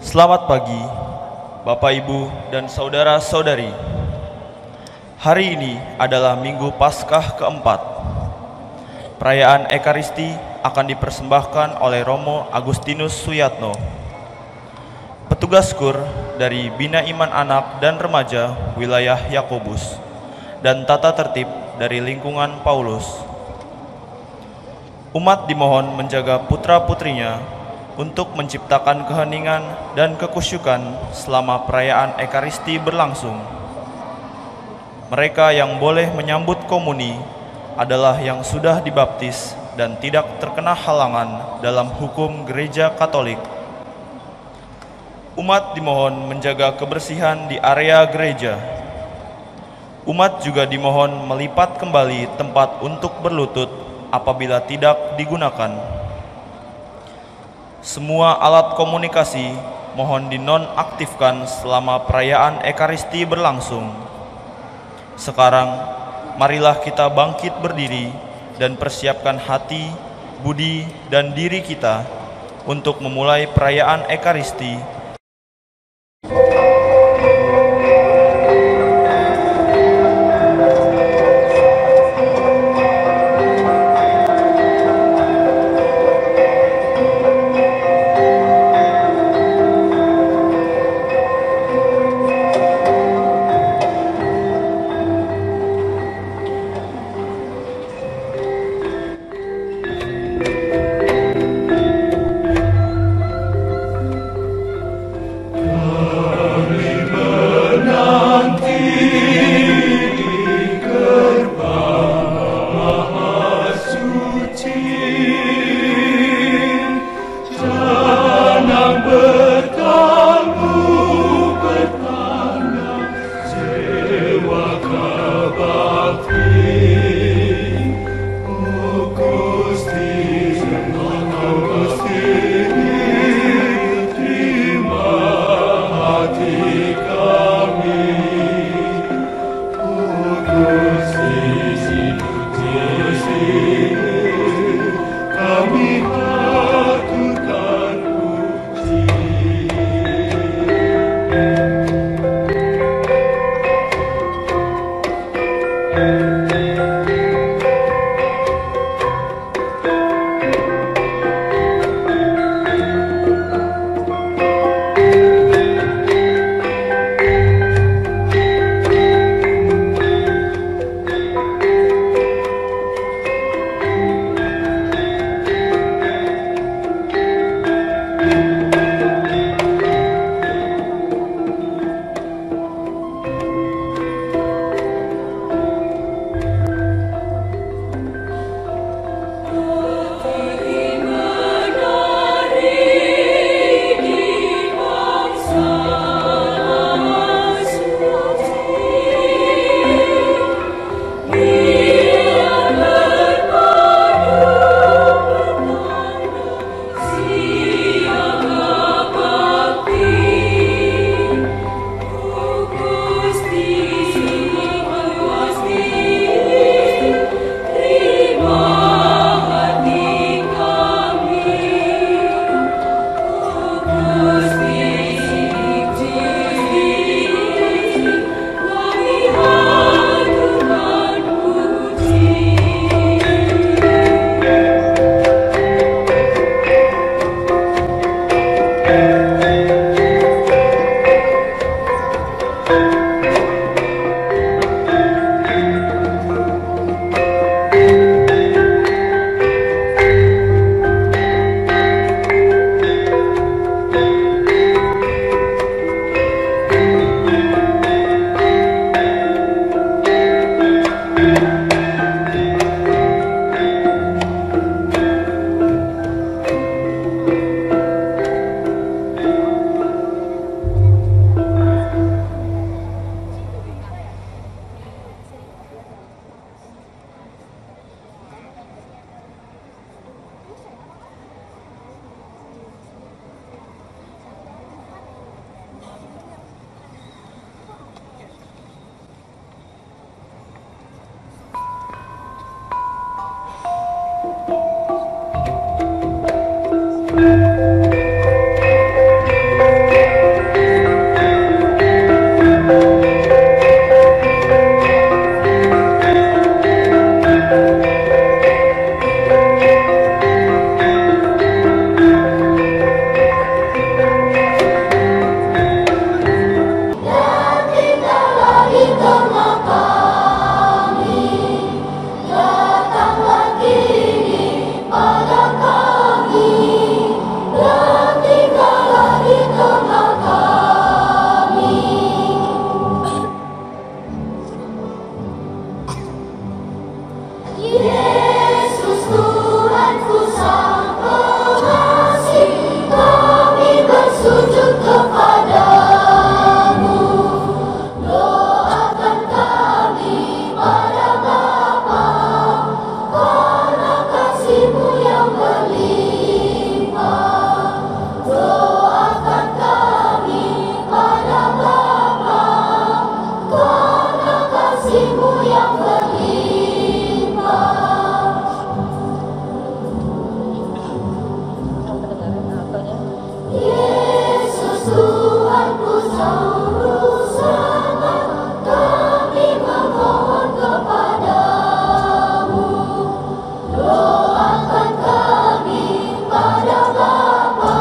Selamat pagi, Bapak, Ibu, dan saudara-saudari. Hari ini adalah Minggu Paskah keempat. Perayaan Ekaristi akan dipersembahkan oleh Romo Agustinus Suyatno, petugas KUR dari Bina Iman Anak dan Remaja Wilayah Yakobus, dan tata tertib dari lingkungan Paulus. Umat dimohon menjaga putra-putrinya untuk menciptakan keheningan dan kekusyukan selama perayaan Ekaristi berlangsung. Mereka yang boleh menyambut komuni adalah yang sudah dibaptis dan tidak terkena halangan dalam hukum Gereja Katolik. Umat dimohon menjaga kebersihan di area gereja. Umat juga dimohon melipat kembali tempat untuk berlutut apabila tidak digunakan. Semua alat komunikasi mohon dinonaktifkan selama perayaan Ekaristi berlangsung. Sekarang, marilah kita bangkit berdiri dan persiapkan hati, budi, dan diri kita untuk memulai perayaan Ekaristi. Yesus Tuhanku Juru Selamat, kami memohon kepadamu. Doakan kami pada Bapa,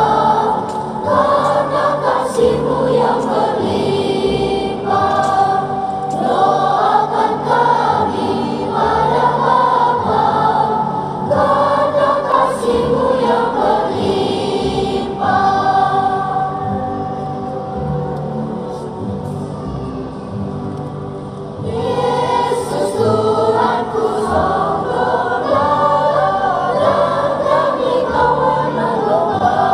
karena kasih-Mu yang berlimpah. Doakan kami pada Bapa, karena kasih-Mu yang berlimpah. Yesus Tuhanku sempurna, dan kami kawan menyembah-Mu.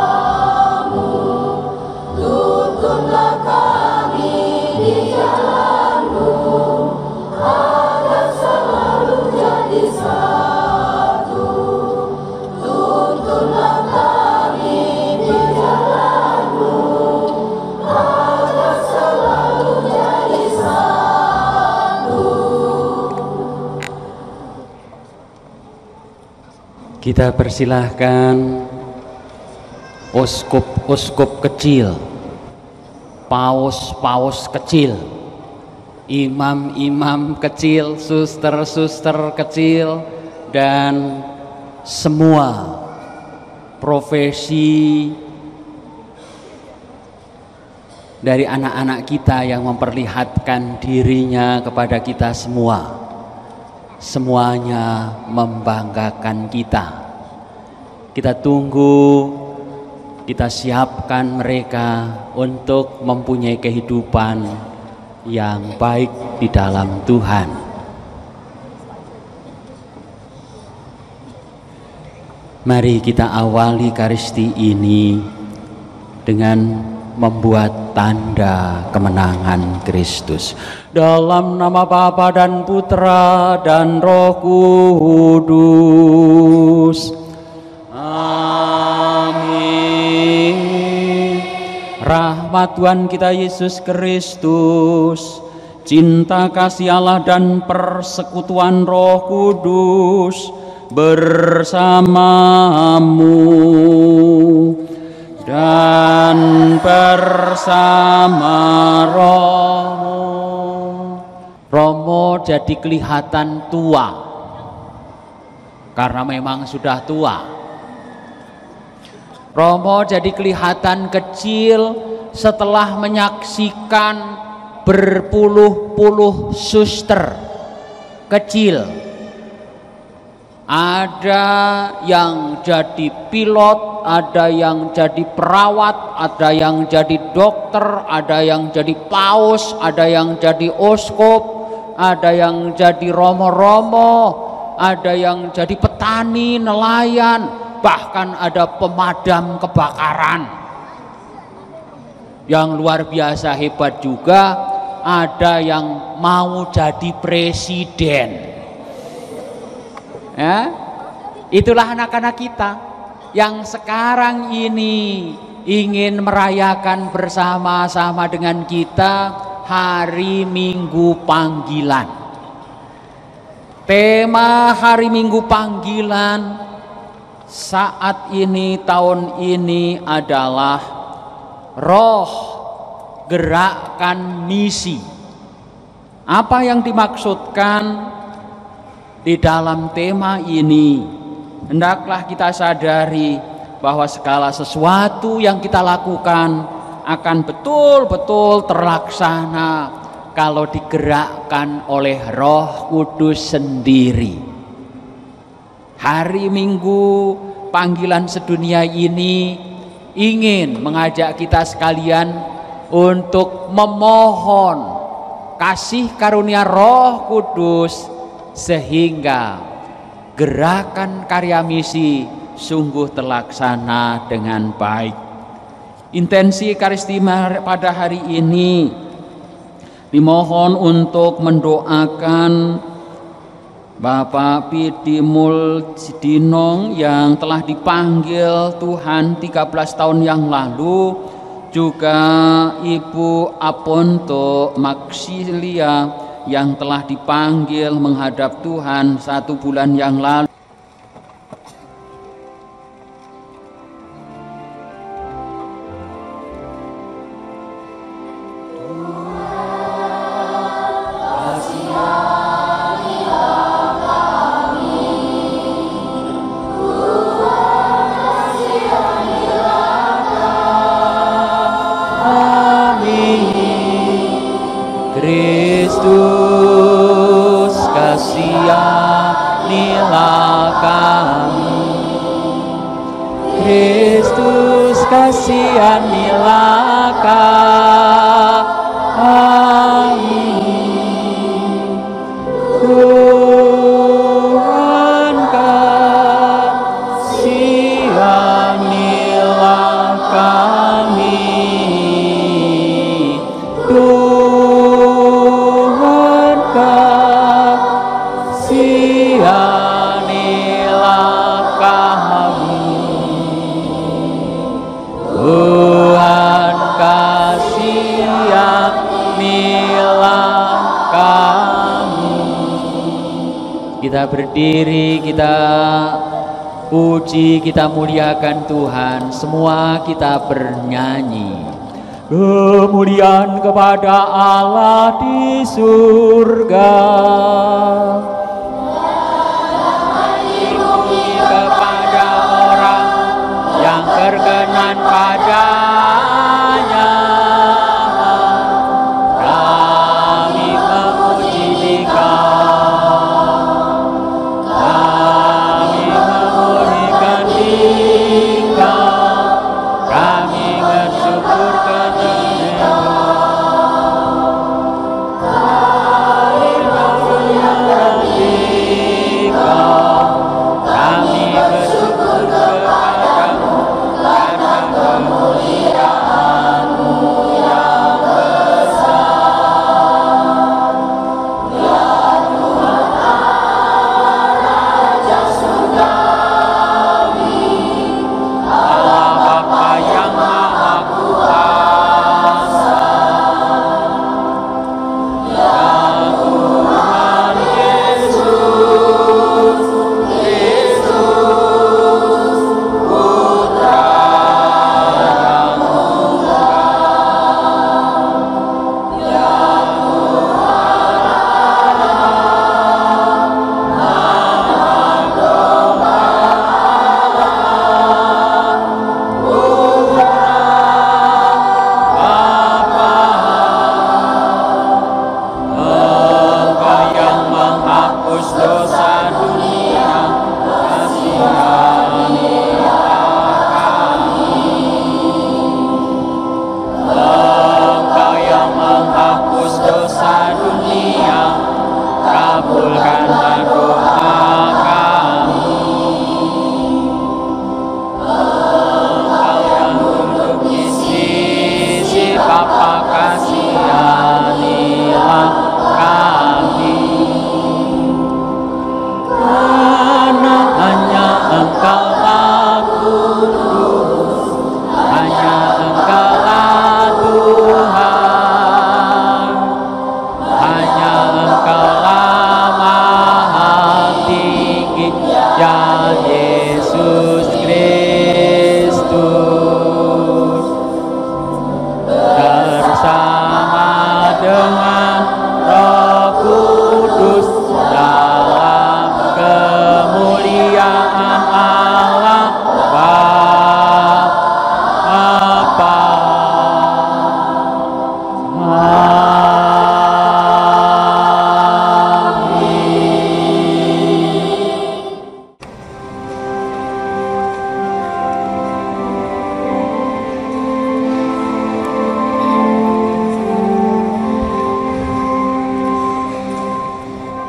Tuntunlah kami di jalan-Mu, agar selalu jadi satu. Tuntunlah kami di jalan-Mu, agar selalu jadi satu. Kita persilahkan uskup-uskup kecil, paus-paus kecil, imam-imam kecil, suster-suster kecil, dan semua profesi dari anak-anak kita yang memperlihatkan dirinya kepada kita semua. Semuanya membanggakan kita. Kita tunggu, kita siapkan mereka untuk mempunyai kehidupan yang baik di dalam Tuhan. Mari kita awali Ekaristi ini dengan membuat tanda kemenangan Kristus. Dalam nama Bapa dan Putra dan Roh Kudus. Amin. Rahmat Tuhan kita Yesus Kristus, cinta kasih Allah dan persekutuan Roh Kudus bersamamu dan bersama Romo. Romo jadi kelihatan tua karena memang sudah tua. Romo jadi kelihatan kecil setelah menyaksikan berpuluh-puluh suster kecil. Ada yang jadi pilot, ada yang jadi perawat, ada yang jadi dokter, ada yang jadi paus, ada yang jadi uskup, ada yang jadi romo-romo, ada yang jadi petani, nelayan, bahkan ada pemadam kebakaran. Yang luar biasa hebat juga, ada yang mau jadi presiden. Ya, itulah anak-anak kita yang sekarang ini ingin merayakan bersama-sama dengan kita Hari Minggu Panggilan. Tema Hari Minggu Panggilan saat ini, tahun ini adalah Roh Gerakan Misi. Apa yang dimaksudkan di dalam tema ini? Hendaklah kita sadari bahwa segala sesuatu yang kita lakukan akan betul-betul terlaksana kalau digerakkan oleh Roh Kudus sendiri. Hari Minggu Panggilan Sedunia ini ingin mengajak kita sekalian untuk memohon kasih karunia Roh Kudus sehingga gerakan karya misi sungguh terlaksana dengan baik. Intensi Ekaristi pada hari ini dimohon untuk mendoakan Bapak Pidi Muldinong yang telah dipanggil Tuhan 13 tahun yang lalu, juga Ibu Aponto Maxilia yang telah dipanggil menghadap Tuhan 1 bulan yang lalu. Kristus, kasihanilah kami. Kristus, kasihanilah kami. Tuhan, kasihanilah kami. Tuhan, kasihanilah kami. Tuhan, kasihanilah kami. Kita berdiri, kita puji, kita muliakan Tuhan. Semua kita bernyanyi. Kemuliaan kepada Allah di surga, kepada orang yang berkenan padanya. Kami memuji Dikau, kami memuliakan Dikau, kami bersyukur kepada kami bersyukur kepadamu karena kemuliaan-Mu yang besar. Ya Tuhan Raja Surgawi, Allah Bapa yang Maha Kuasa. Ya Tuhan Yesus, Putra yang tunggal. Ya Engkau yang menghapus dosa dunia, kasihanilah kami. Engkau yang menghapus dosa dunia, kabulkanlah doa kami. Engkau yang duduk di sisi Bapa, kasihanilah kami. Karena hanya Engkaulah kudus, hanya Engkaulah Tuhan, hanya Engkaulah Maha Tinggi, ya Yesus Kristus. Bersama dengan Roh Kudus dalam kemuliaan Allah Bapa.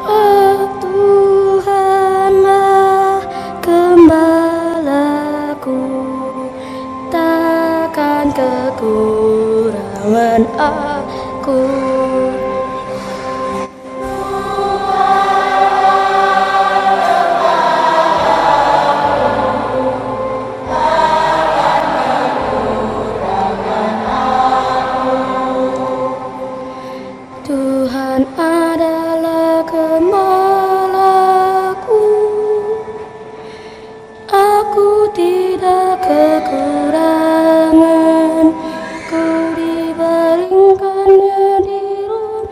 Oh Tuhanlah gembalaku, takkan kekurangan aku. Tuhan adalah gembalaku, aku tidak kekurangan. Ku dibaringkannya di rumah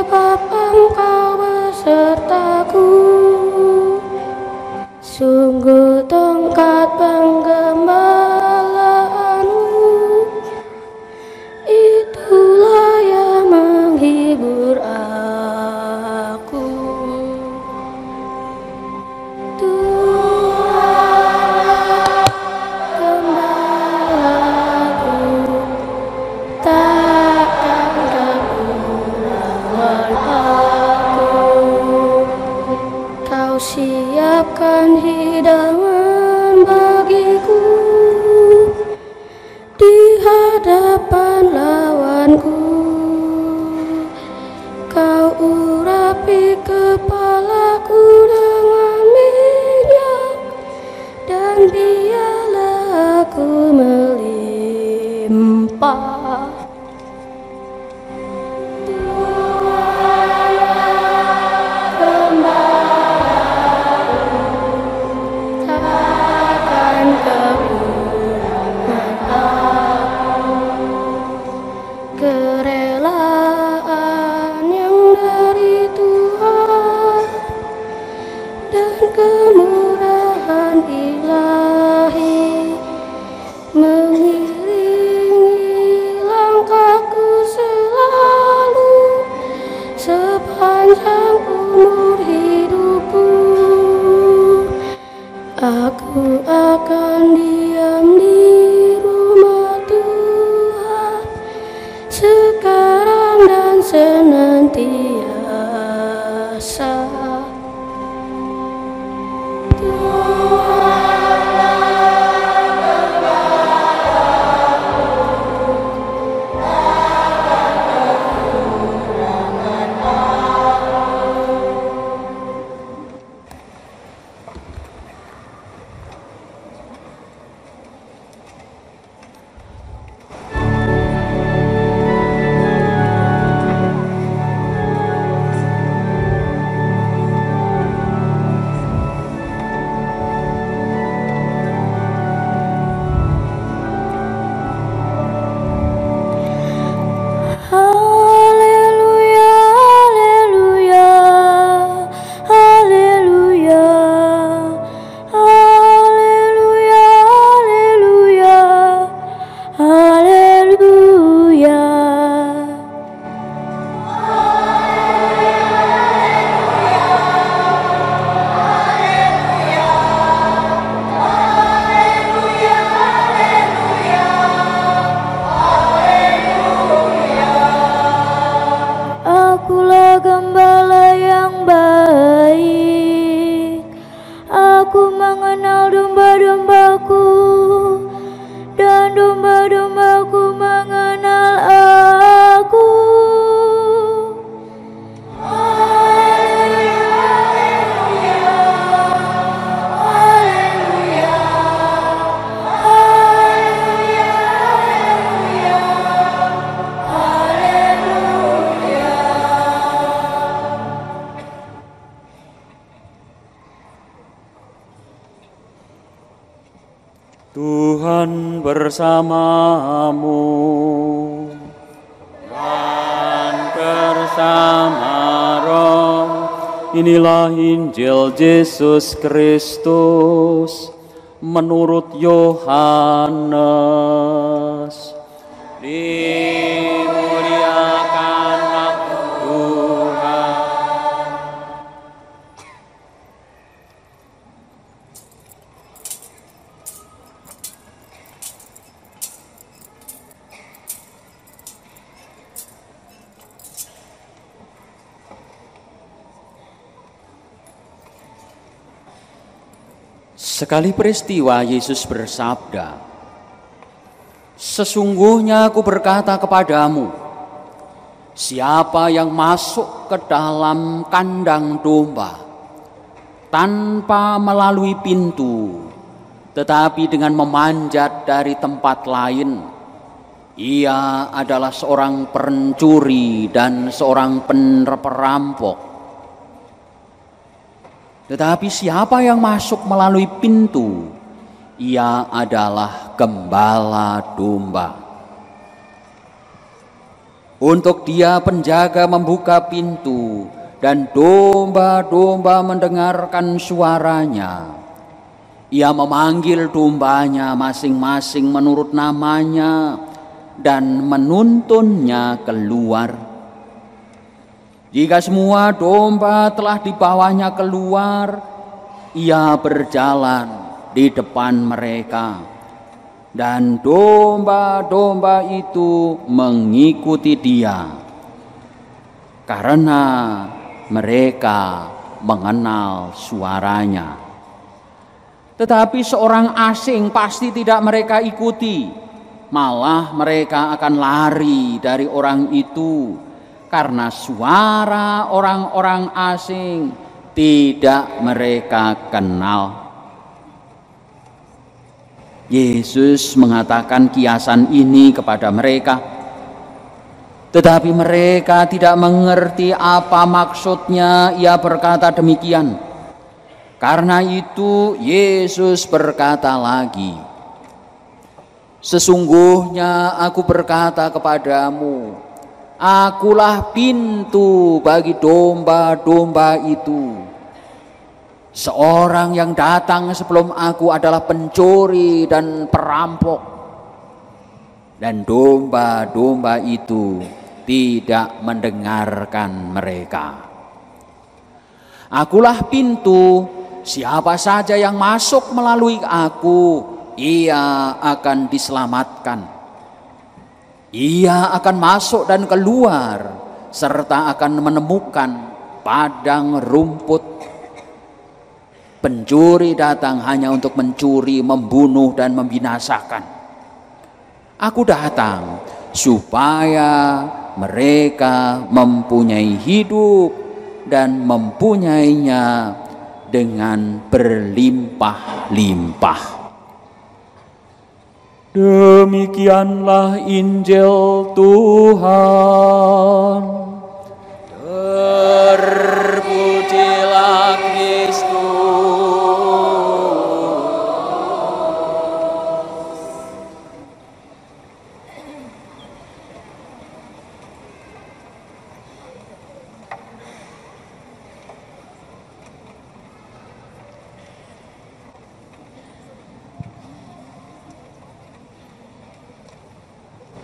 sebab Engkau besertaku. Sungguh tongkat penggembalaanmu, itulah yang menghibur aku. Tuhan gembalaku, takkan kekurangan aku. Kau siapkan hidangan bagiku di hadapan lawanku. Kau urapi kepalaku dengan minyak, dan biarlah aku melimpah. Kerelaan yang dari Tuhan dan kemurahan ilahi mengiringi langkahku selalu sepanjang umur hidupku. Aku akan diam di rumah Tuhan sekarang dan senantiasa. Tuhan bersamamu dan bersama roh. Inilah Injil Yesus Kristus menurut Yohanes. Dimuliakanlah Tuhan. Sekali peristiwa Yesus bersabda, "Sesungguhnya aku berkata kepadamu, siapa yang masuk ke dalam kandang domba tanpa melalui pintu, tetapi dengan memanjat dari tempat lain, ia adalah seorang pencuri dan seorang perampok. Tetapi siapa yang masuk melalui pintu, ia adalah gembala domba. Untuk Dia penjaga membuka pintu, dan domba-domba mendengarkan suaranya. Ia memanggil dombanya masing-masing menurut namanya dan menuntunnya keluar. Jika semua domba telah dibawanya keluar, Ia berjalan di depan mereka, dan domba-domba itu mengikuti Dia, karena mereka mengenal suaranya. Tetapi seorang asing pasti tidak mereka ikuti, malah mereka akan lari dari orang itu, karena suara orang-orang asing tidak mereka kenal. Yesus mengatakan kiasan ini kepada mereka, tetapi mereka tidak mengerti apa maksudnya Ia berkata demikian. Karena itu Yesus berkata lagi, sesungguhnya aku berkata kepadamu, akulah pintu bagi domba-domba itu. Seorang yang datang sebelum aku adalah pencuri dan perampok, dan domba-domba itu tidak mendengarkan mereka. Akulah pintu, siapa saja yang masuk melalui aku, ia akan diselamatkan. Ia akan masuk dan keluar, serta akan menemukan padang rumput. Pencuri datang hanya untuk mencuri, membunuh, dan membinasakan. Aku datang supaya mereka mempunyai hidup dan mempunyainya dengan berlimpah-limpah. Demikianlah Injil Tuhan. Terpujilah Kristus.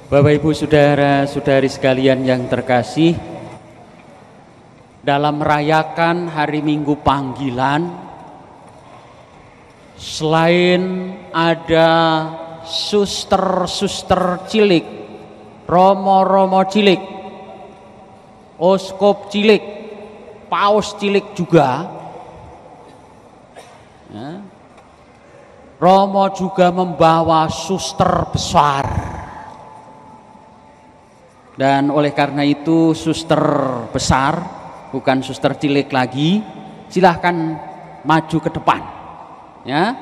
Bapak Ibu saudara-saudari sekalian yang terkasih, dalam merayakan hari Minggu Panggilan, selain ada suster-suster cilik, romo-romo cilik, oskop cilik, paus cilik juga, romo juga membawa suster besar. Dan oleh karena itu suster besar, bukan suster cilik lagi, silahkan maju ke depan, ya.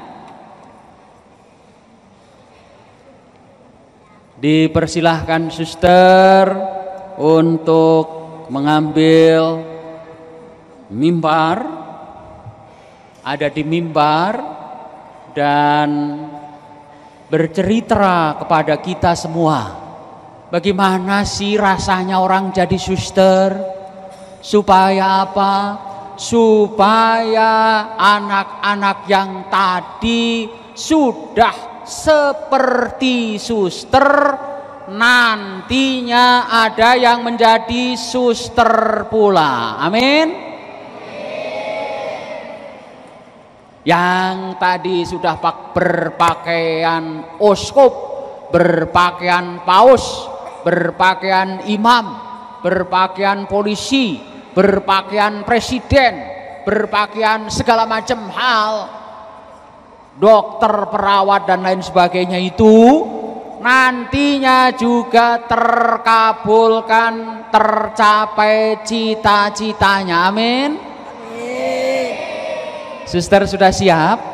Dipersilahkan suster untuk mengambil mimbar, ada di mimbar, dan bercerita kepada kita semua. Bagaimana sih rasanya orang jadi suster? Supaya apa? Supaya anak-anak yang tadi sudah seperti suster, nantinya ada yang menjadi suster pula. Amin. Yang tadi sudah berpakaian oskop, berpakaian paus, berpakaian imam, berpakaian polisi, berpakaian presiden, berpakaian segala macam hal, dokter, perawat, dan lain sebagainya itu nantinya juga terkabulkan, tercapai cita-citanya. Amin. Suster sudah siap?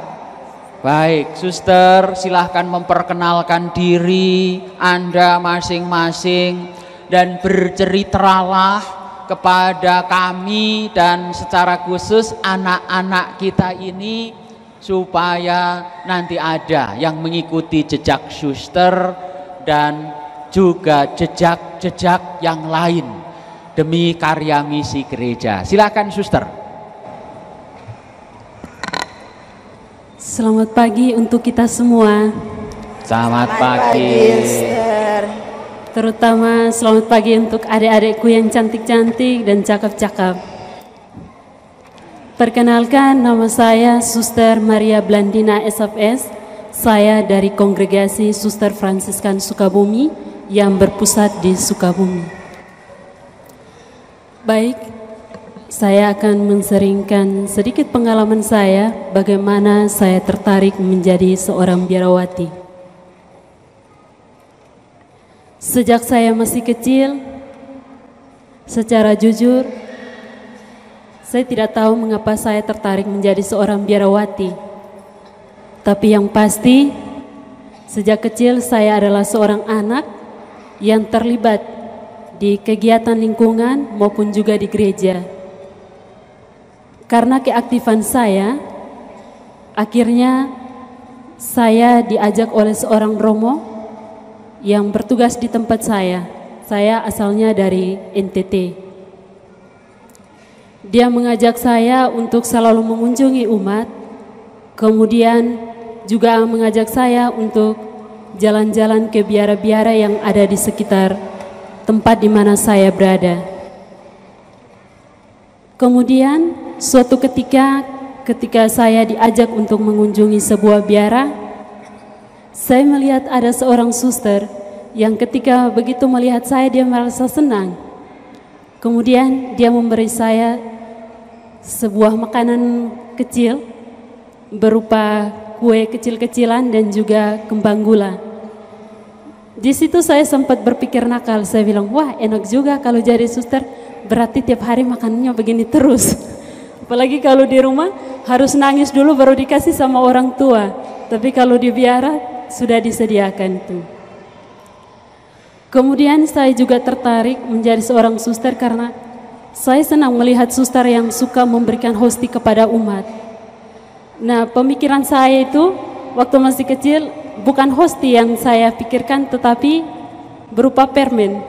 Baik, suster silahkan memperkenalkan diri Anda masing-masing dan berceritalah kepada kami dan secara khusus anak-anak kita ini, supaya nanti ada yang mengikuti jejak suster dan juga jejak-jejak yang lain demi karya misi gereja. Silakan suster. Selamat pagi untuk kita semua. Selamat pagi. Terutama selamat pagi untuk adik-adikku yang cantik-cantik dan cakep-cakep. Perkenalkan, nama saya Suster Maria Blandina SFS. Saya dari Kongregasi Suster Fransiskan Sukabumi yang berpusat di Sukabumi. Baik, saya akan menseringkan sedikit pengalaman saya bagaimana saya tertarik menjadi seorang biarawati. Sejak saya masih kecil, secara jujur, saya tidak tahu mengapa saya tertarik menjadi seorang biarawati. Tapi yang pasti, sejak kecil saya adalah seorang anak yang terlibat di kegiatan lingkungan maupun juga di gereja. Karena keaktifan saya, akhirnya saya diajak oleh seorang romo yang bertugas di tempat saya. Saya asalnya dari NTT. Dia mengajak saya untuk selalu mengunjungi umat, kemudian juga mengajak saya untuk jalan-jalan ke biara-biara yang ada di sekitar tempat di mana saya berada. Kemudian suatu ketika saya diajak untuk mengunjungi sebuah biara, saya melihat ada seorang suster yang ketika begitu melihat saya dia merasa senang. Kemudian dia memberi saya sebuah makanan kecil berupa kue kecil-kecilan dan juga kembang gula. Di situ saya sempat berpikir nakal, saya bilang, wah enak juga kalau jadi suster, berarti tiap hari makanannya begini terus. Apalagi kalau di rumah harus nangis dulu baru dikasih sama orang tua, tapi kalau di biara sudah disediakan tuh. Kemudian saya juga tertarik menjadi seorang suster karena saya senang melihat suster yang suka memberikan hosti kepada umat. Nah, pemikiran saya itu waktu masih kecil bukan hosti yang saya pikirkan tetapi berupa permen.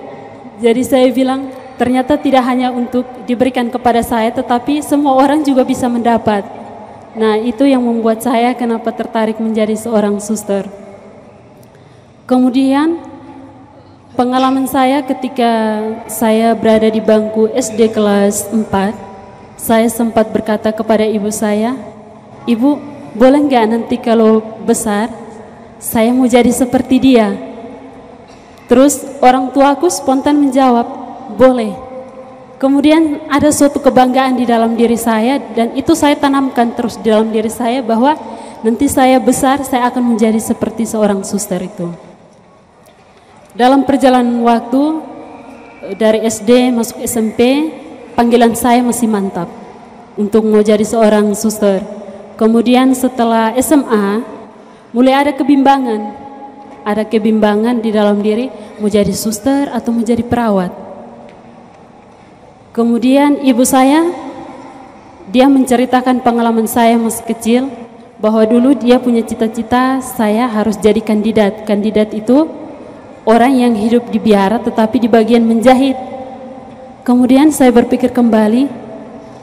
Jadi saya bilang ternyata tidak hanya untuk diberikan kepada saya tetapi semua orang juga bisa mendapat. Nah, itu yang membuat saya kenapa tertarik menjadi seorang suster. Kemudian pengalaman saya ketika saya berada di bangku SD kelas 4, saya sempat berkata kepada ibu saya, "Ibu, boleh nggak nanti kalau besar, saya mau jadi seperti dia?" Terus orang tuaku spontan menjawab, "Boleh." Kemudian ada suatu kebanggaan di dalam diri saya dan itu saya tanamkan terus di dalam diri saya bahwa nanti saya besar, saya akan menjadi seperti seorang suster itu. Dalam perjalanan waktu dari SD masuk SMP, panggilan saya masih mantap untuk mau jadi seorang suster. Kemudian setelah SMA, mulai ada kebimbangan. Ada kebimbangan di dalam diri, mau jadi suster atau mau jadi perawat. Kemudian ibu saya, dia menceritakan pengalaman saya masih kecil, bahwa dulu dia punya cita-cita saya harus jadi kandidat. Kandidat itu orang yang hidup di biara tetapi di bagian menjahit. Kemudian saya berpikir kembali,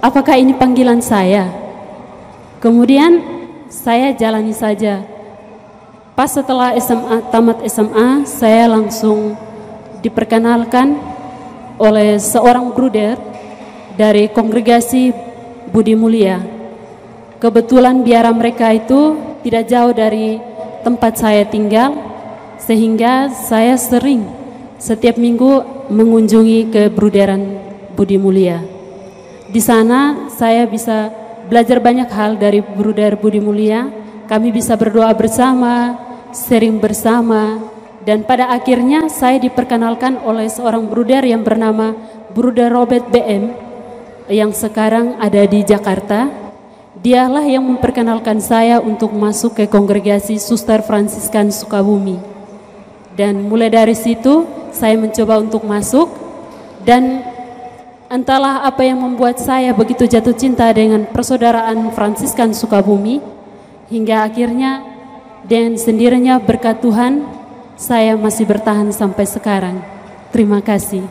apakah ini panggilan saya? Kemudian saya jalani saja. Pas setelah SMA, tamat SMA, saya langsung diperkenalkan oleh seorang bruder dari kongregasi Budi Mulia. Kebetulan biara mereka itu tidak jauh dari tempat saya tinggal, sehingga saya sering setiap minggu mengunjungi ke bruderan Budi Mulia. Di sana saya bisa belajar banyak hal dari bruder Budi Mulia. Kami bisa berdoa bersama, sering bersama, dan pada akhirnya saya diperkenalkan oleh seorang bruder yang bernama Bruder Robert BM yang sekarang ada di Jakarta. Dialah yang memperkenalkan saya untuk masuk ke kongregasi Suster Fransiskan Sukabumi. Dan mulai dari situ saya mencoba untuk masuk, dan entahlah apa yang membuat saya begitu jatuh cinta dengan persaudaraan Fransiskan Sukabumi, hingga akhirnya dengan sendirinya berkat Tuhan saya masih bertahan sampai sekarang. Terima kasih.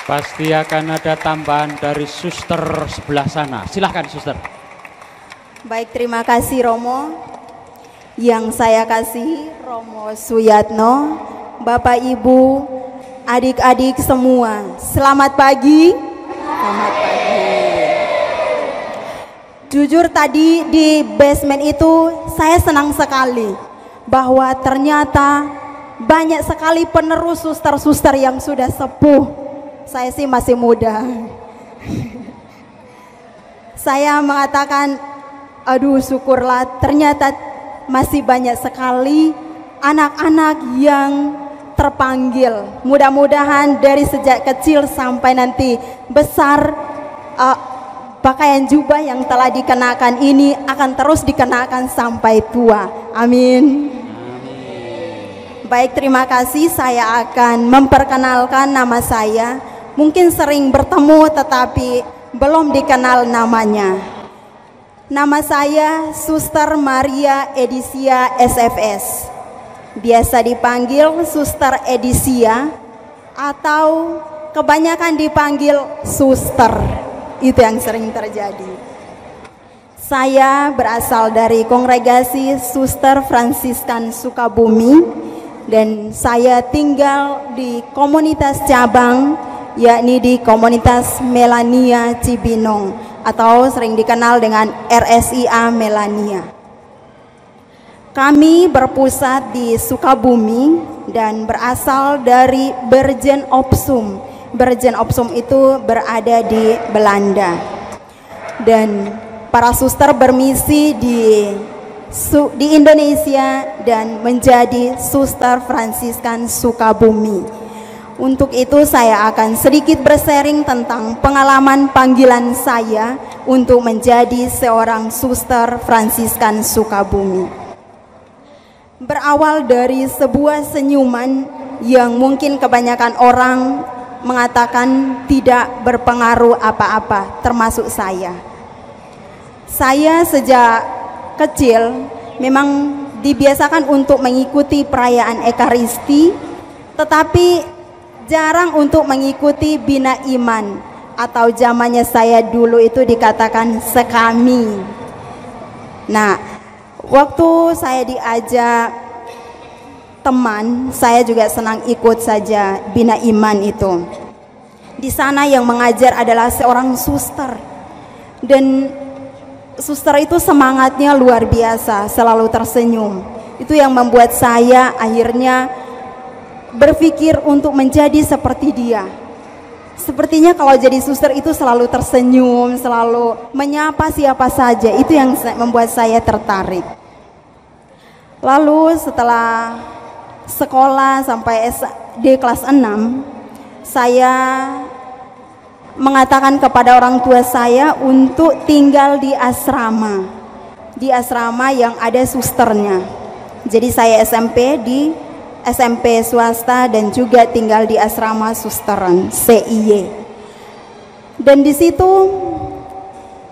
Pasti akan ada tambahan dari suster sebelah sana. Silahkan suster. Baik, terima kasih Romo. Yang saya kasih Romo Suyatno, Bapak Ibu, adik-adik semua, selamat pagi. Selamat pagi. Jujur tadi di basement itu saya senang sekali bahwa ternyata banyak sekali penerus suster-suster yang sudah sepuh. Saya sih masih muda. Saya mengatakan, aduh syukurlah ternyata masih banyak sekali anak-anak yang terpanggil. Mudah-mudahan dari sejak kecil sampai nanti besar, pakaian jubah yang telah dikenakan ini akan terus dikenakan sampai tua. Amin. Baik, terima kasih. Saya akan memperkenalkan nama saya. Mungkin sering bertemu tetapi belum dikenal namanya. Nama saya Suster Maria Edisia SFS. Biasa dipanggil Suster Edisia atau kebanyakan dipanggil Suster. Itu yang sering terjadi. Saya berasal dari Kongregasi Suster Fransiskan Sukabumi dan saya tinggal di komunitas cabang, yakni di komunitas Melania Cibinong atau sering dikenal dengan RSIA Melania. Kami berpusat di Sukabumi dan berasal dari Bergen Opsum. Bergen Opsum itu berada di Belanda. Dan para suster bermisi di Indonesia dan menjadi Suster Fransiskan Sukabumi. Untuk itu saya akan sedikit bersharing tentang pengalaman panggilan saya untuk menjadi seorang Suster Fransiskan Sukabumi. Berawal dari sebuah senyuman yang mungkin kebanyakan orang mengatakan tidak berpengaruh apa-apa, termasuk saya. Saya sejak kecil memang dibiasakan untuk mengikuti perayaan Ekaristi, tetapi jarang untuk mengikuti bina iman atau zamannya saya dulu itu dikatakan sekami. Nah, waktu saya diajak teman, saya juga senang ikut saja bina iman itu. Di sana yang mengajar adalah seorang suster. Dan suster itu semangatnya luar biasa, selalu tersenyum. Itu yang membuat saya akhirnya berpikir untuk menjadi seperti dia. Sepertinya kalau jadi suster itu selalu tersenyum, selalu menyapa siapa saja. Itu yang membuat saya tertarik. Lalu setelah sekolah sampai SD kelas 6, saya mengatakan kepada orang tua saya untuk tinggal di asrama. Di asrama yang ada susternya. Jadi saya SMP swasta dan juga tinggal di asrama susteran CIY. Dan di situ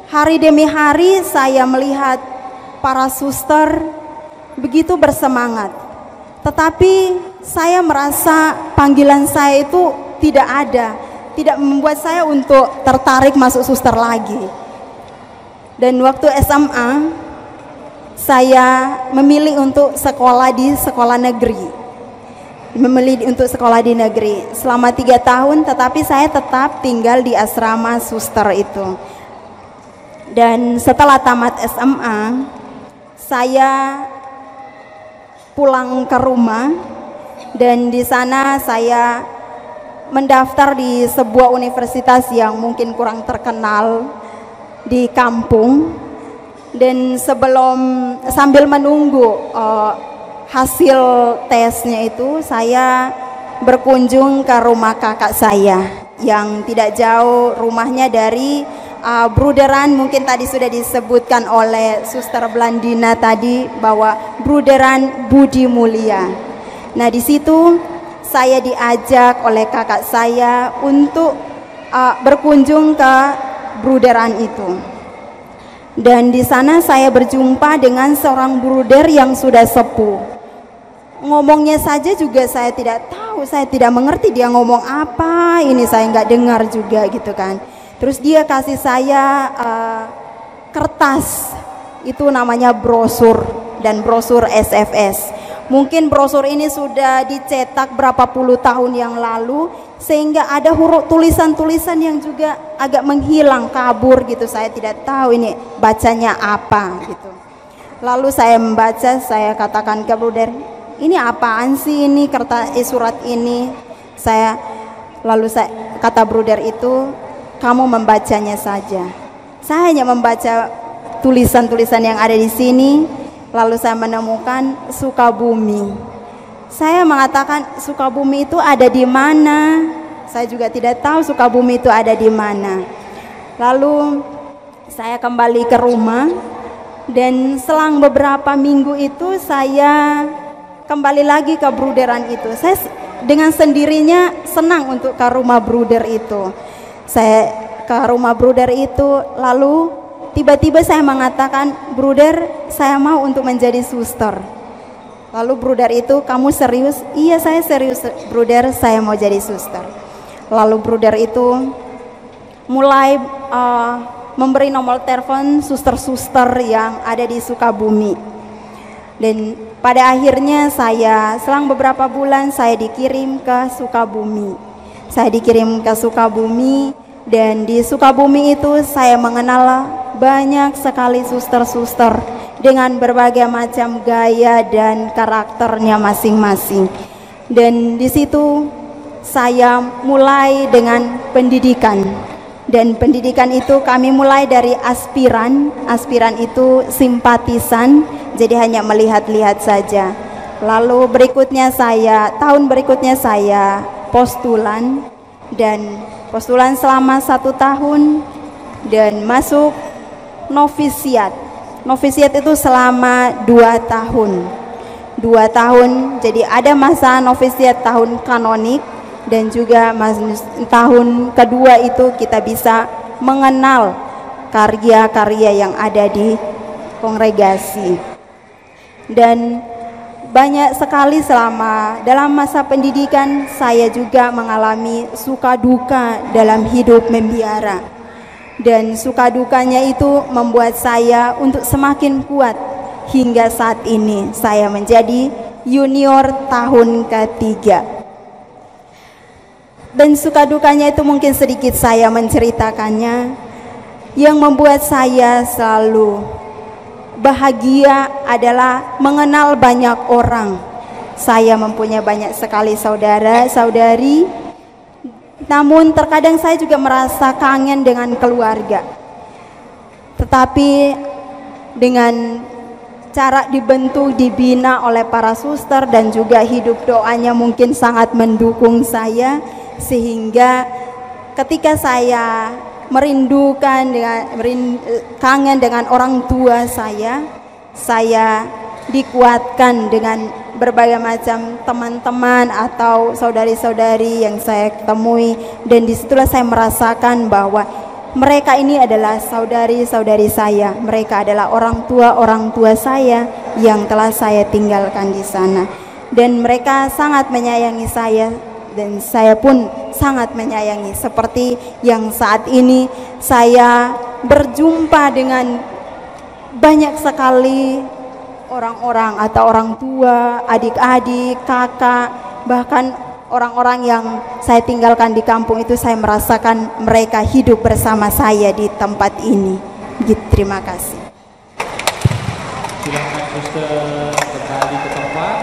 hari demi hari saya melihat para suster begitu bersemangat. Tetapi saya merasa panggilan saya itu tidak ada, tidak membuat saya untuk tertarik masuk suster lagi. Dan waktu SMA saya memilih untuk sekolah di sekolah negeri. Memilih untuk sekolah di negeri selama 3 tahun, tetapi saya tetap tinggal di asrama suster itu. Dan setelah tamat SMA, saya pulang ke rumah dan di sana saya mendaftar di sebuah universitas yang mungkin kurang terkenal di kampung. Dan sambil menunggu hasil tesnya itu, saya berkunjung ke rumah kakak saya yang tidak jauh rumahnya dari Bruderan. Mungkin tadi sudah disebutkan oleh Suster Blandina tadi bahwa Bruderan Budi Mulia. Nah, di situ saya diajak oleh kakak saya untuk berkunjung ke Bruderan itu. Dan di sana saya berjumpa dengan seorang bruder yang sudah sepuh. Ngomongnya saja juga saya tidak tahu, saya tidak mengerti dia ngomong apa, ini saya nggak dengar juga gitu kan. Terus dia kasih saya kertas, itu namanya brosur, dan brosur SFS. Mungkin brosur ini sudah dicetak berapa puluh tahun yang lalu, sehingga ada huruf tulisan-tulisan yang juga agak menghilang, kabur gitu. Saya tidak tahu ini bacanya apa gitu. Lalu saya membaca, saya katakan ke bruder, ini apaan sih ini kertas surat ini? Lalu saya kata bruder itu, kamu membacanya saja. Saya hanya membaca tulisan-tulisan yang ada di sini. Lalu saya menemukan Sukabumi. Saya mengatakan, Sukabumi itu ada di mana? Saya juga tidak tahu Sukabumi itu ada di mana. Lalu saya kembali ke rumah, dan selang beberapa minggu itu saya kembali lagi ke bruderan itu. Saya dengan sendirinya senang untuk ke rumah bruder itu. Saya ke rumah bruder itu, lalu tiba-tiba saya mengatakan, bruder, saya mau untuk menjadi suster. Lalu bruder itu, kamu serius? Iya, saya serius bruder, saya mau jadi suster. Lalu bruder itu mulai memberi nomor telepon suster-suster yang ada di Sukabumi. Dan pada akhirnya saya selang beberapa bulan saya dikirim ke Sukabumi. Saya dikirim ke Sukabumi, dan di Sukabumi itu saya mengenal banyak sekali suster-suster dengan berbagai macam gaya dan karakternya masing-masing. Dan di situ saya mulai dengan pendidikan. Dan pendidikan itu kami mulai dari aspiran. Aspiran itu simpatisan, jadi hanya melihat-lihat saja. Lalu berikutnya tahun berikutnya saya postulan, dan postulan selama 1 tahun, dan masuk novisiat. Novisiat itu selama 2 tahun. 2 tahun, jadi ada masa novisiat tahun kanonik, dan juga tahun kedua itu kita bisa mengenal karya-karya yang ada di kongregasi. Dan banyak sekali dalam masa pendidikan saya juga mengalami suka duka dalam hidup membiara. Dan suka dukanya itu membuat saya untuk semakin kuat hingga saat ini saya menjadi junior tahun ketiga. Dan suka dukanya itu mungkin sedikit saya menceritakannya. Yang membuat saya selalu bahagia adalah mengenal banyak orang. Saya mempunyai banyak sekali saudara-saudari, namun terkadang saya juga merasa kangen dengan keluarga. Tetapi dengan cara dibentuk, dibina oleh para suster, dan juga hidup doanya mungkin sangat mendukung saya, sehingga ketika saya kangen dengan orang tua saya dikuatkan dengan berbagai macam teman-teman atau saudari-saudari yang saya temui. Dan disitulah saya merasakan bahwa mereka ini adalah saudari-saudari saya, mereka adalah orang tua saya yang telah saya tinggalkan di sana. Dan mereka sangat menyayangi saya, dan saya pun sangat menyayangi. Seperti yang saat ini saya berjumpa dengan banyak sekali orang-orang atau orang tua, adik-adik, kakak, bahkan orang-orang yang saya tinggalkan di kampung itu, saya merasakan mereka hidup bersama saya di tempat ini. Terima kasih. Silakan suster kembali ke tempat.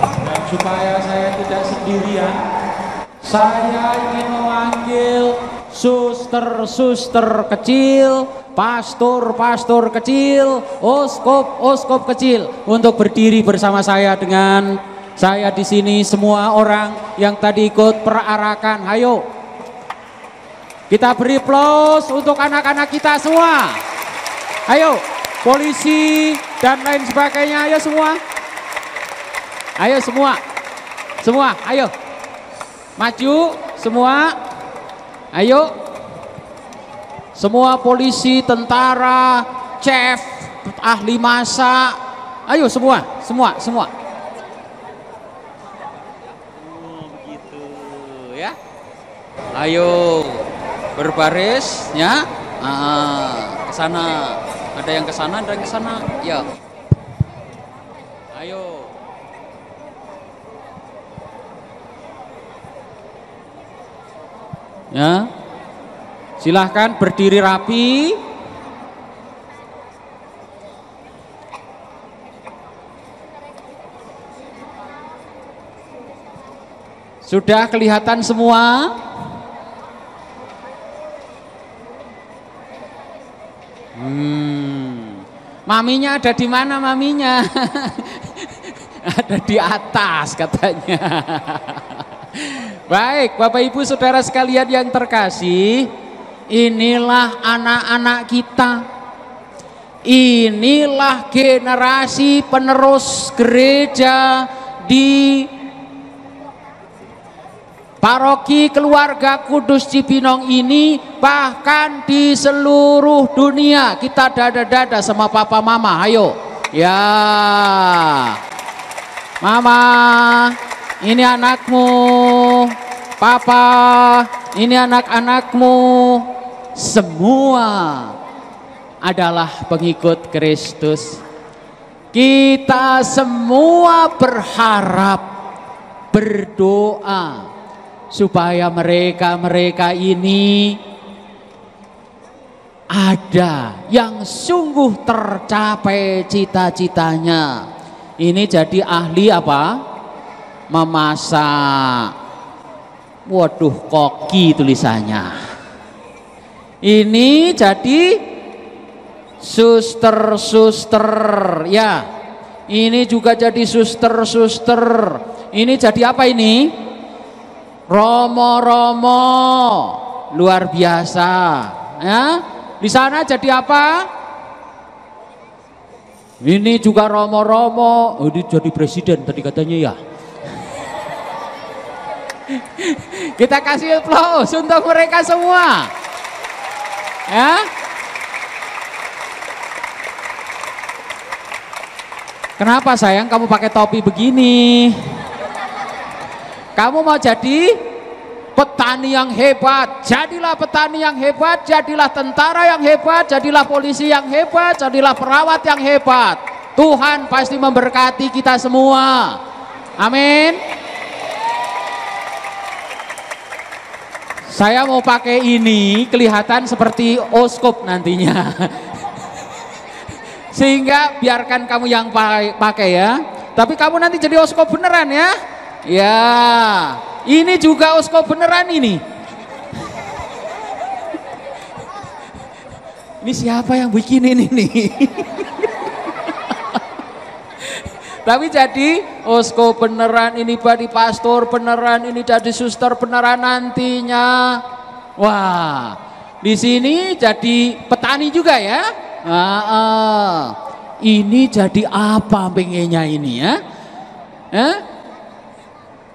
Dan supaya saya tidak sendirian, saya ingin memanggil suster-suster kecil, pastor-pastor kecil, oskop-oskop kecil untuk berdiri bersama saya dengan saya di sini. Semua orang yang tadi ikut perarakan, ayo kita beri aplaus untuk anak-anak kita semua. Ayo, polisi dan lain sebagainya, ayo semua. Ayo semua, ayo maju semua, ayo. Semua polisi, tentara, chef, ahli masak. Ayo semua. Oh, begitu ya. Ayo berbaris ya. Ke sana. Ada yang ke sana, ada yang ke sana. Ya. Ayo. Ya. Silahkan berdiri rapi. Sudah kelihatan semua? Maminya ada di mana maminya? Ada di atas katanya. Baik, Bapak Ibu Saudara sekalian yang terkasih, inilah anak-anak kita. Inilah generasi penerus gereja di Paroki Keluarga Kudus Cibinong ini, bahkan di seluruh dunia. Kita dada-dada sama papa mama, ayo. Ya. Mama, ini anakmu. Papa, ini anak-anakmu. Semua adalah pengikut Kristus. Kita semua berharap, berdoa supaya mereka ini ada yang sungguh tercapai cita-citanya. Ini jadi ahli apa? Memasak. Waduh, koki tulisannya. Ini jadi suster-suster ya. Ini juga jadi suster-suster. Ini jadi apa ini? Romo-romo, luar biasa, ya. Di sana jadi apa? Ini juga romo-romo. Oh, ini jadi presiden tadi katanya ya. Kita kasih aplaus untuk mereka semua, ya. Kenapa sayang kamu pakai topi begini? Kamu mau jadi petani yang hebat, jadilah petani yang hebat, jadilah tentara yang hebat, jadilah polisi yang hebat, jadilah perawat yang hebat. Tuhan pasti memberkati kita semua. Amin. Saya mau pakai ini kelihatan seperti oskop nantinya. Sehingga biarkan kamu yang pakai ya. Tapi kamu nanti jadi oskop beneran ya. Ya, ini juga oskop beneran ini. Ini siapa yang bikin ini nih? Tapi jadi oskop beneran, ini badi pastor beneran, ini jadi suster beneran nantinya. Wah, di sini jadi petani juga ya. Ini jadi apa pengennya ini ya?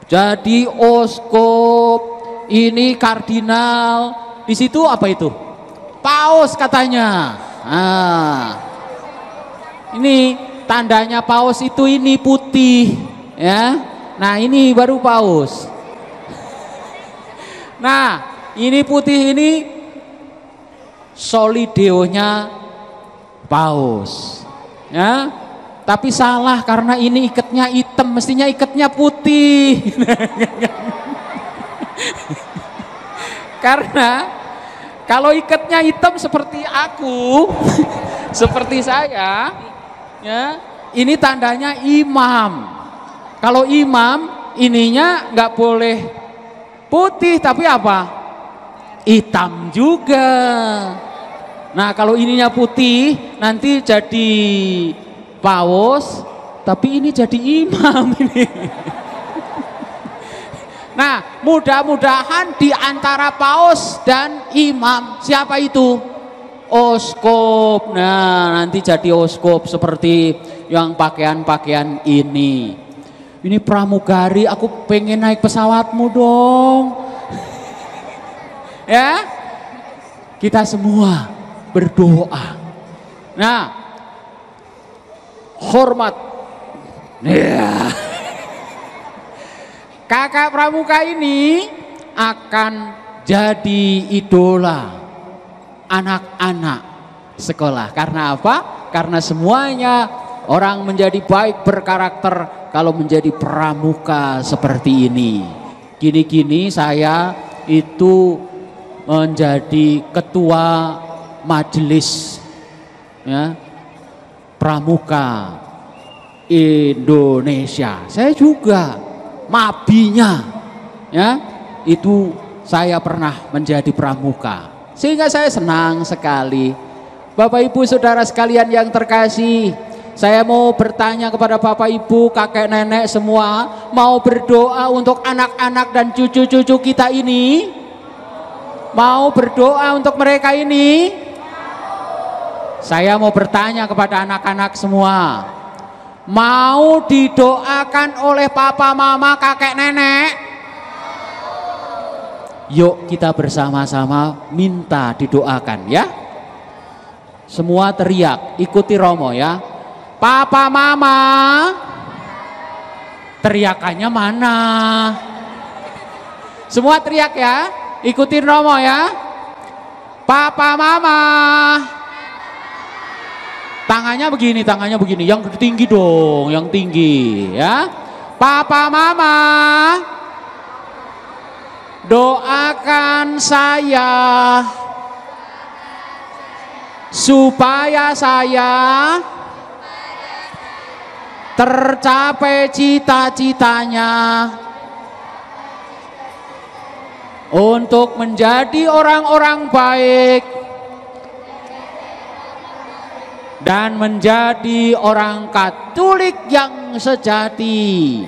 Jadi oskop, ini kardinal, di situ apa itu? Paus katanya. Ini tandanya paus itu ini putih, ya. Nah ini baru paus. Nah ini putih ini solideonya paus, ya. Tapi salah karena ini ikatnya hitam, mestinya ikatnya putih. Karena kalau ikatnya hitam seperti aku, seperti saya, ya, ini tandanya imam. Kalau imam ininya nggak boleh putih, tapi apa? Hitam juga. Nah kalau ininya putih nanti jadi paus, tapi ini jadi imam ini. Nah, mudah-mudahan di antara paus dan imam siapa itu? Oskop. Nah, nanti jadi oskop seperti yang pakaian-pakaian ini. Ini pramugari, aku pengen naik pesawatmu dong. Ya? kita semua berdoa. Nah, hormat. Ya. Kakak Pramuka ini akan jadi idola anak-anak sekolah. Karena apa? Karena semuanya orang menjadi baik berkarakter kalau menjadi pramuka seperti ini. Kini-kini saya itu menjadi ketua majelis ya, pramuka Indonesia. Saya juga mabinya ya, itu saya pernah menjadi pramuka, sehingga saya senang sekali. Bapak Ibu saudara sekalian yang terkasih, saya mau bertanya kepada Bapak Ibu, kakek nenek semua, mau berdoa untuk anak-anak dan cucu-cucu kita ini? Mau berdoa untuk mereka ini? Saya mau bertanya kepada anak-anak semua, mau didoakan oleh papa, mama, kakek, nenek? Yuk kita bersama-sama minta didoakan ya. Semua teriak, ikuti Romo ya. Papa, mama. Teriakannya mana? Semua teriak ya, ikutin Romo ya. Papa, mama. Tangannya begini, yang tinggi dong, yang tinggi ya. Papa, mama, doakan saya supaya saya tercapai cita-citanya untuk menjadi orang-orang baik dan menjadi orang Katolik yang sejati,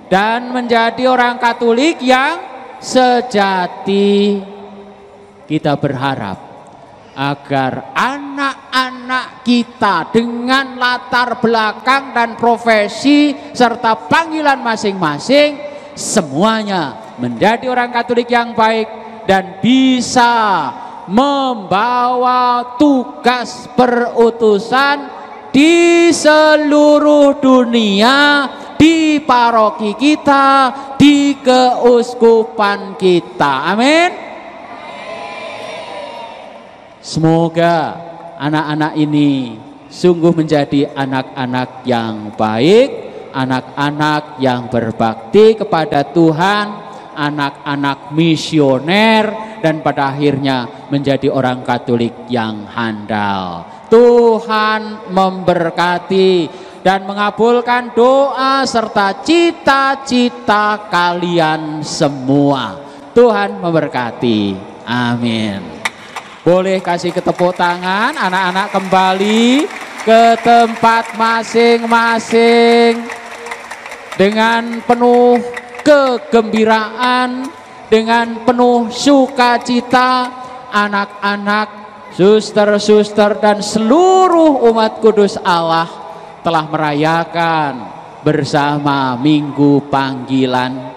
dan menjadi orang Katolik yang sejati. Kita berharap agar anak-anak kita dengan latar belakang dan profesi serta panggilan masing-masing semuanya menjadi orang Katolik yang baik dan bisa membawa tugas perutusan di seluruh dunia, di paroki kita, di keuskupan kita. Amin. Semoga anak-anak ini sungguh menjadi anak-anak yang baik, anak-anak yang berbakti kepada Tuhan, anak-anak misioner, dan pada akhirnya menjadi orang Katolik yang handal. Tuhan memberkati dan mengabulkan doa serta cita-cita kalian semua. Tuhan memberkati. Amin. Boleh kasih tepuk tangan, anak-anak kembali ke tempat masing-masing dengan penuh kegembiraan, dengan penuh sukacita. Anak-anak, suster-suster dan seluruh umat kudus Allah telah merayakan bersama Minggu Panggilan.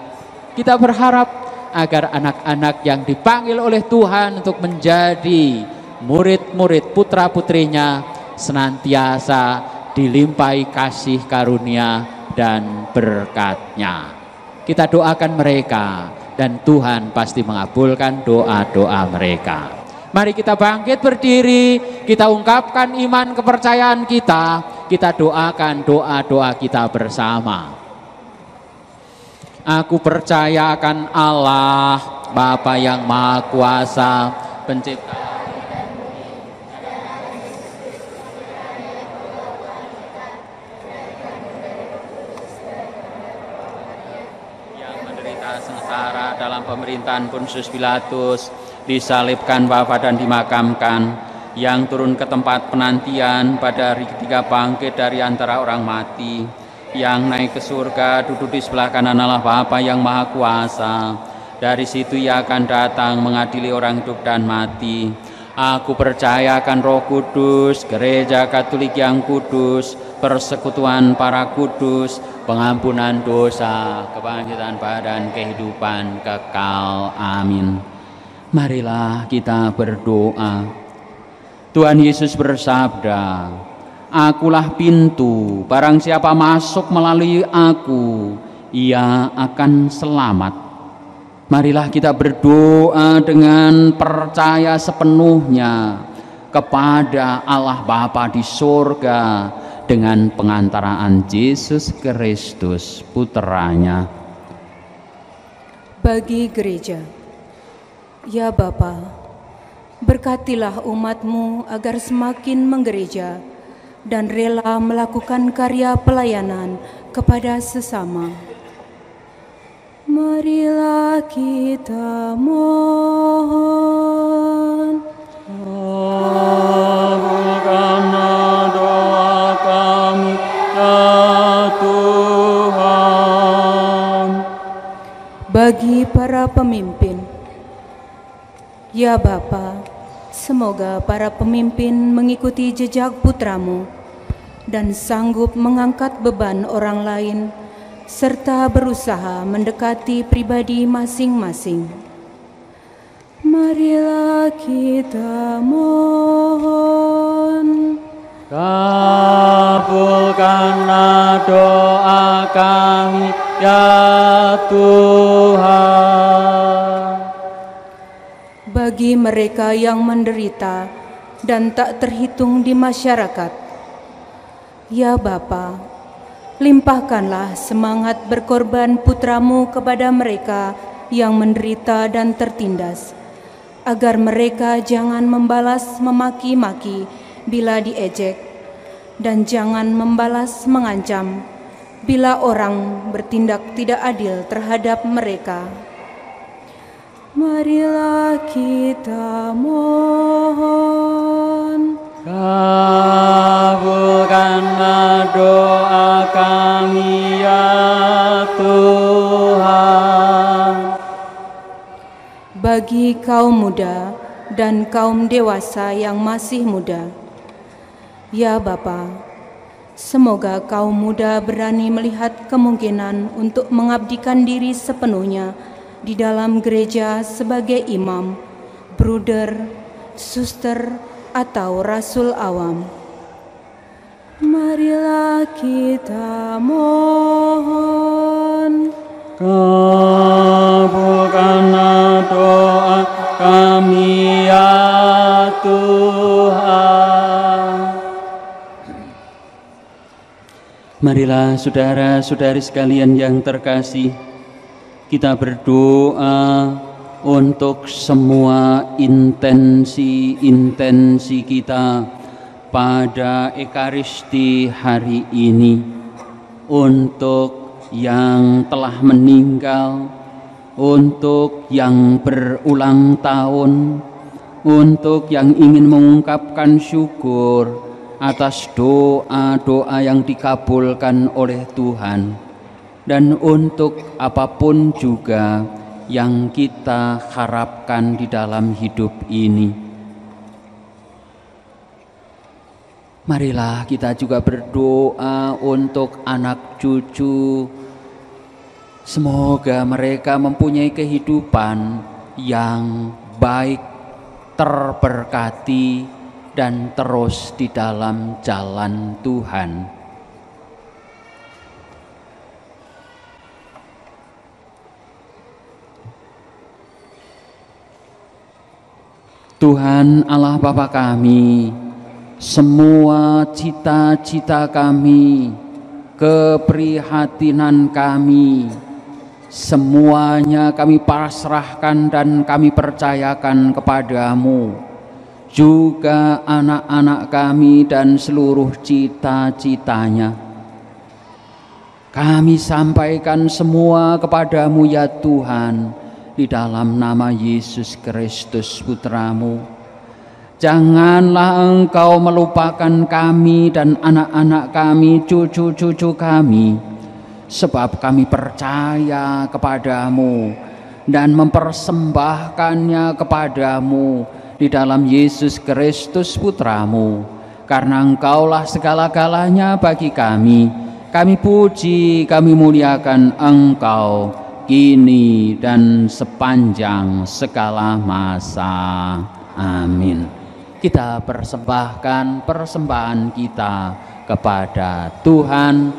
Kita berharap agar anak-anak yang dipanggil oleh Tuhan untuk menjadi murid-murid putra-putrinya senantiasa dilimpahi kasih karunia dan berkat-Nya. Kita doakan mereka dan Tuhan pasti mengabulkan doa-doa mereka. Mari kita bangkit berdiri, kita ungkapkan iman kepercayaan kita doakan doa-doa kita bersama. Aku percaya akan Allah, Bapa yang Maha Kuasa, Pencipta yang menderita sengsara dalam pemerintahan Pontius Pilatus, disalibkan Bapa dan dimakamkan, yang turun ke tempat penantian pada hari ketiga bangkit dari antara orang mati, yang naik ke surga, duduk di sebelah kanan Allah Bapa yang Maha Kuasa. Dari situ Ia akan datang mengadili orang hidup dan mati. Aku percaya akan Roh Kudus, Gereja Katolik yang kudus, persekutuan para kudus, pengampunan dosa, kebangkitan badan, kehidupan kekal. Amin. Marilah kita berdoa. Tuhan Yesus bersabda, "Akulah pintu, barang siapa masuk melalui aku, ia akan selamat." Marilah kita berdoa dengan percaya sepenuhnya kepada Allah Bapa di surga dengan pengantaraan Yesus Kristus Putranya. Bagi gereja, ya Bapa, berkatilah umat-Mu agar semakin menggereja dan rela melakukan karya pelayanan kepada sesama. Marilah kita mohon. Kabulkanlah doa kami, ya Tuhan. Bagi para pemimpin, ya Bapa, semoga para pemimpin mengikuti jejak putra-Mu dan sanggup mengangkat beban orang lain serta berusaha mendekati pribadi masing-masing. Marilah kita mohon. Kabulkanlah doa kami, ya Tuhan. Bagi mereka yang menderita dan tak terhitung di masyarakat, ya Bapa, limpahkanlah semangat berkorban putra-Mu kepada mereka yang menderita dan tertindas, agar mereka jangan membalas memaki-maki bila diejek, dan jangan membalas mengancam bila orang bertindak tidak adil terhadap mereka. Marilah kita mohon. Kabulkanlah doa kami, ya Tuhan. Bagi kaum muda dan kaum dewasa yang masih muda, ya Bapa, semoga kaum muda berani melihat kemungkinan untuk mengabdikan diri sepenuhnya di dalam gereja sebagai imam, bruder, suster, atau rasul awam. Marilah kita mohon. Kabulkanlah doa kami, ya Tuhan. Marilah saudara-saudari sekalian yang terkasih, kita berdoa untuk semua intensi-intensi kita pada Ekaristi hari ini, untuk yang telah meninggal, untuk yang berulang tahun, untuk yang ingin mengungkapkan syukur atas doa-doa yang dikabulkan oleh Tuhan, dan untuk apapun juga yang kita harapkan di dalam hidup ini. Marilah kita juga berdoa untuk anak cucu. Semoga mereka mempunyai kehidupan yang baik, terberkati, dan terus di dalam jalan Tuhan. Tuhan Allah Bapa kami, semua cita-cita kami, keprihatinan kami, semuanya kami pasrahkan dan kami percayakan kepadamu. Juga anak-anak kami dan seluruh cita-citanya. Kami sampaikan semua kepadamu ya Tuhan, di dalam nama Yesus Kristus Putra-Mu. Janganlah Engkau melupakan kami dan anak-anak kami, cucu-cucu kami, sebab kami percaya kepadamu dan mempersembahkannya kepadamu di dalam Yesus Kristus Putra-Mu. Karena Engkaulah segala-galanya bagi kami. Kami puji, kami muliakan Engkau kini, dan sepanjang segala masa. Amin. Kita persembahkan persembahan kita kepada Tuhan,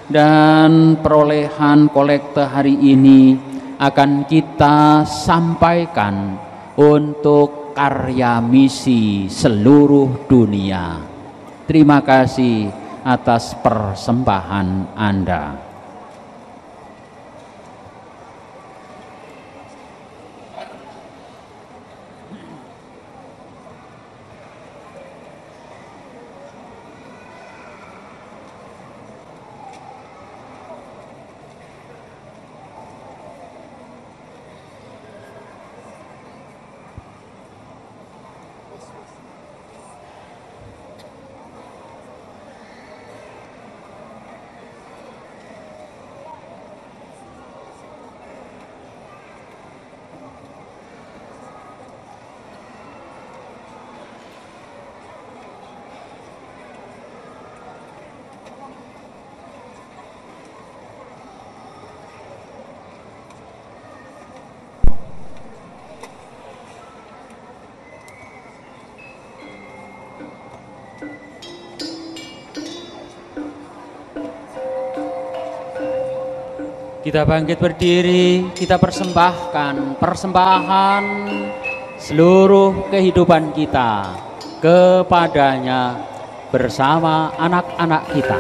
dan perolehan kolekte hari ini akan kita sampaikan untuk karya misi seluruh dunia. Terima kasih atas persembahan Anda. Kita bangkit berdiri, kita persembahkan persembahan seluruh kehidupan kita kepadanya bersama anak-anak kita.